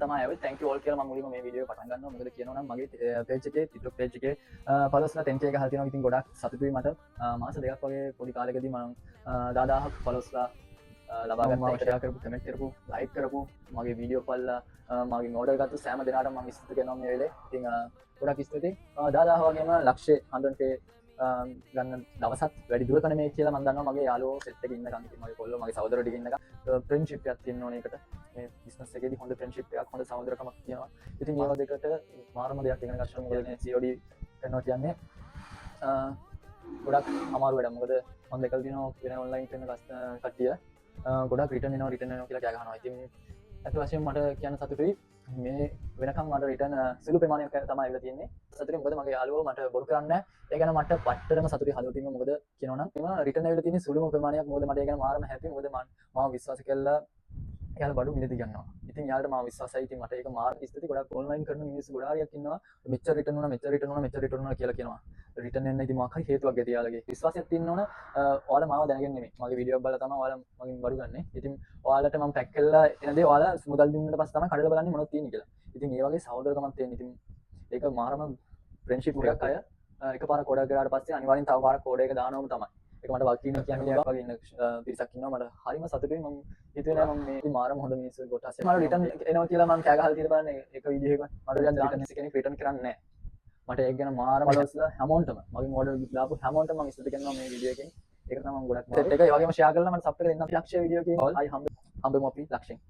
තමයි ආවේ. thank you all කියලා මම මුලින්ම මේ වීඩියෝ පටන් ගන්නවා. මොකද කියනවා නම් මගේ page එකේ TikTok page එකේ followers ලා 10k ගහලා තියෙනවා. ඉතින් ගොඩක් සතුටුයි මට. මාස දෙකක් වගේ පොඩි කාලෙකදී මම 10000ක් followers ලා ලබා ගත්තා. share කරපු, comment කරපු, like කරපු, මගේ වීඩියෝ බලලා මගෙන් order ගත්ත සෑම දෙනාටම මම ස්තුති කරනවා මේ වෙලේ. ඉතින් ගොඩක් ස්තුතියි. 10000 වගේම ලක්ෂය 100k ගන්න දවසත් වැඩි දුරක නෙමෙයි කියලා මම දන්නවා. මගේ යාළුවෝ සෙට් එකේ ඉන්නකම් ඉතින් මගේ කොල්ලෝ මගේ සහෝදරයෝ ටික ඉන්නකම් ෆ්‍රෙන්ඩ්ෂිප් එකක් තියෙන්න ඕනේ. ඒකට මේ බිස්නස් එකේදී හොඳ ෆ්‍රෙන්ඩ්ෂිප් එකක්, හොඳ සහෝදරකමක් තියෙනවා. ඉතින් මේවා දෙකට මාරම දෙයක් ඉගෙන ගන්න. මොකද මේ COD කරනවා කියන්නේ ගොඩක් අමාරු වැඩක්. මොකද මම දෙකල් දිනනවා වෙන ඔන්ලයින් කරන කට්ටිය ගොඩක් රිටර්න් එනවා කියලා කෑ ගහනවා. ඉතින් අත් වශයෙන් මට කියන්න සතුටුයි. මේ වෙනකම් මට රිටර්න් සුළු ප්‍රමාණයක් තමයි ඇවිල්ලා තියෙන්නේ. සතුටුයි මොකද මගේ යාළුවෝ මට බොරු කරන්නේ නැහැ. ඒ ගැන මට පට්ටරම සතුටුයි හදවතින්ම. මොකද කියනවනම් මම රිටර්න් ඇවිල්ලා තියෙන්නේ සුළුම ප්‍රමාණයක්. මොකද මට ඒ ගැන මාරම හැපි. මොකද මම විශ්වාස කළා යාළුවා බඩු මිලදී ගන්නවා. ඉතින් යාළුවට මාව විශ්වාසයි. ඉතින් මට ඒක මාර ස්තුතියි. ගොඩක් ඔන්ලයින් කරන මිනිස්සු ගොඩාරියක් ඉන්නවා. මෙච්චර රිටර්න් වුණා කියලා කියනවා. රිටර්න් එන්න ඉතින් මොකක් හරි හේතුවක් ඇති යාළුවගේ. විශ්වාසයක් තියෙන්න ඕන. ඔයාලා මාව දැනගෙන නෙමෙයි. මගේ වීඩියෝ එක බලලා තමයි ඔයාලා මගෙන් බඩු ගන්නෙ. ඉතින් ඔයාලට මම පැක් කරලා එන දේ ඔයාලා මුදල් දුන්නාට පස්සේ තමයි කඩලා බලන්නේ මොනවද තියෙන්නේ කියලා. ඉතින් ඒ වගේ සහෝදරකමක් තියෙන. ඉතින් ඒක මාරම ෆ්‍රෙන්ඩ්ෂිප් එකක් අය. එකපාරක් ඕඩර් කරාට පස්සේ අනිවාර්යෙන් තව පාරක් ඕඩර් එක දානවම තමයි. ඒක මට වකින්න කියන්නේ වගේ ඉන්න පිරිසක් ඉන්නවා. මට හරිම සතුටුයි. මම හිතුවේ නෑ මම මේ මාරම හොඳ මිනිස්සු කොටස් මට රිටර්න් එනවා කියලා මම කෑ ගහලා තියෙන බලන්න එක වීඩියෝ එකක් මට රිටර්න් කෙනෙක් රිටර්න් කරන්නේ නෑ. මට ඒක ගැන මාරම ලොස්ලා හැමෝන්ටම මගෙන් ඕඩර් දාපු හැමෝන්ටම මම ස්තුති කරනවා මේ වීඩියෝ එකෙන්. ඒක තමයි මම ගොඩක් සෙට් එක ඒ වගේම ෂෙයා කරලා මට සබ් එක දෙන්න ලක්ෂ වීඩියෝ එකකින් අයි හම්බෙමු අපි ලක්ෂෙන්.